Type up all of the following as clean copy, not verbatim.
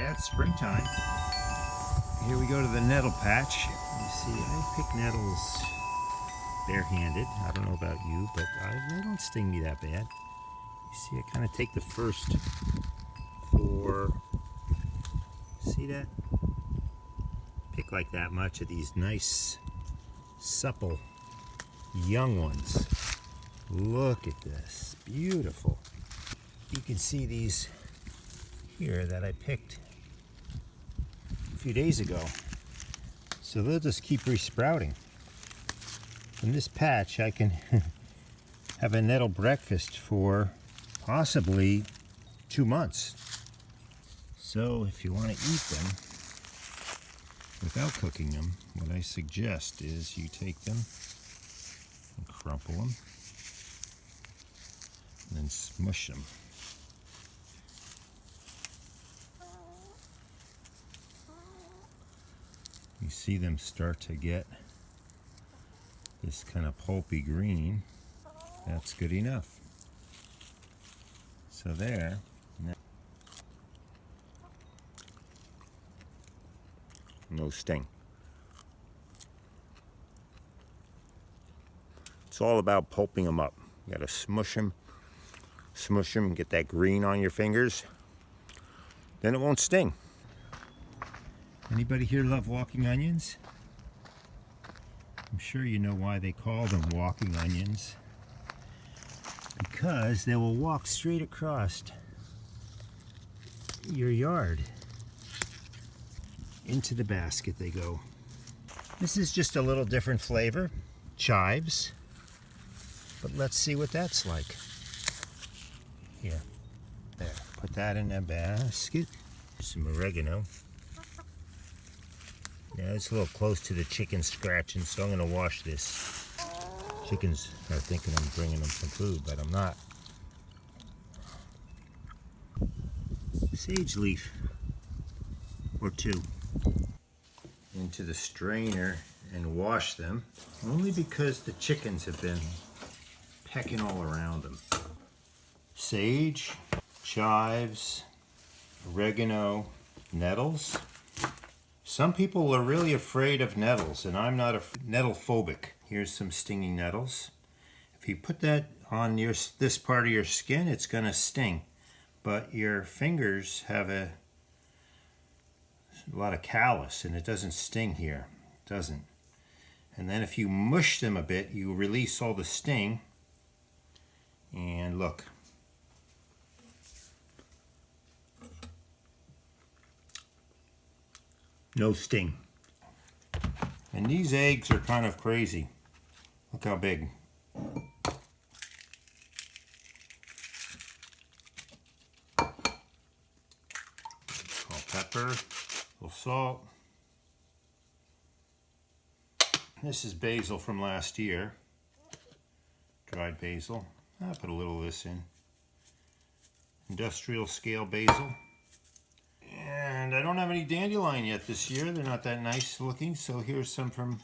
Yeah, it's springtime. Here we go to the nettle patch. You see, I pick nettles barehanded. I don't know about you, but they don't sting me that bad. You see, I kind of take the first 4. See that? Pick like that much of these nice, supple, young ones. Look at this. Beautiful. You can see these here that I picked a few days ago. So they'll just keep resprouting. In this patch, I can have a nettle breakfast for possibly 2 months. So if you want to eat them without cooking them, what I suggest is you take them and crumple them and then smush them. You see them start to get this kind of pulpy green. That's good enough. So there. No sting. It's all about pulping them up. You gotta smush them, get that green on your fingers. Then it won't sting. Anybody here love walking onions? I'm sure you know why they call them walking onions. Because they will walk straight across your yard. Into the basket they go. This is just a little different flavor. Chives. But let's see what that's like. Here. There. Put that in the basket. Some oregano. Yeah, it's a little close to the chicken scratching, so I'm going to wash this. Chickens are thinking I'm bringing them some food, but I'm not. Sage leaf or 2 into the strainer and wash them, only because the chickens have been pecking all around them. Sage, chives, oregano, nettles. Some people are really afraid of nettles, and I'm not nettle phobic. Here's some stinging nettles. If you put that on this part of your skin, it's going to sting. But your fingers have a lot of callus, and it doesn't sting here. It doesn't. And then if you mush them a bit, you release all the sting. And look. No sting. And these eggs are kind of crazy. Look how big. Salt, pepper, a little salt. This is basil from last year. Dried basil. I'll put a little of this in. Industrial scale basil. And I don't have any dandelion yet this year. They're not that nice looking. So here's some from,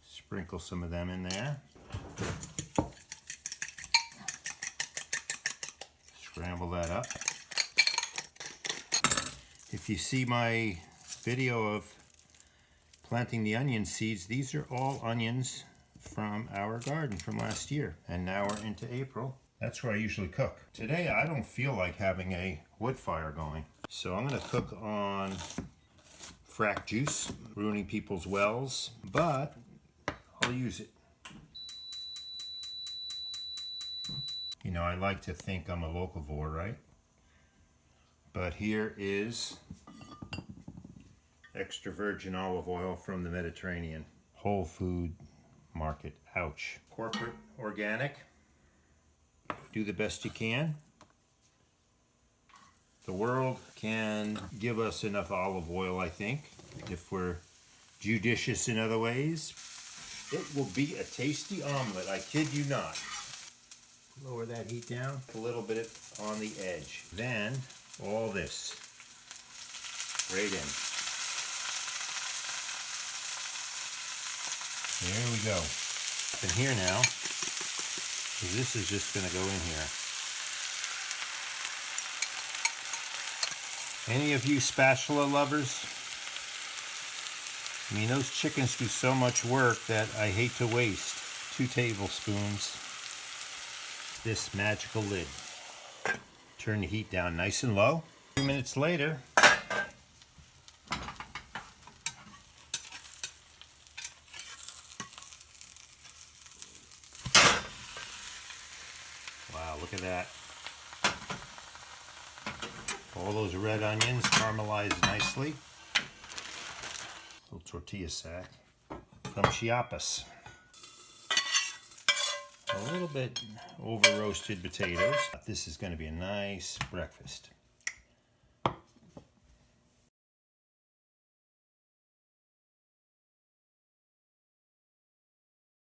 sprinkle some of them in there. Scramble that up. If you see my video of planting the onion seeds, these are all onions from our garden from last year. And now we're into April. That's where I usually cook. Today I don't feel like having a wood fire going. So I'm gonna cook on frack juice, ruining people's wells, but I'll use it. You know, I like to think I'm a locavore, right? But here is extra virgin olive oil from the Mediterranean. Whole food market, ouch. Corporate organic. Do the best you can. The world can give us enough olive oil, I think, if we're judicious in other ways. It will be a tasty omelet, I kid you not. Lower that heat down a little bit on the edge. Then, all this right in. There we go. And here now, this is just going to go in here. Any of you spatula lovers? I mean, those chickens do so much work that I hate to waste 2 tablespoons. This magical lid. Turn the heat down nice and low. A few minutes later, wow, look at that. All those red onions caramelized nicely. Little tortilla sack from Chiapas. A little bit over roasted potatoes. This is going to be a nice breakfast.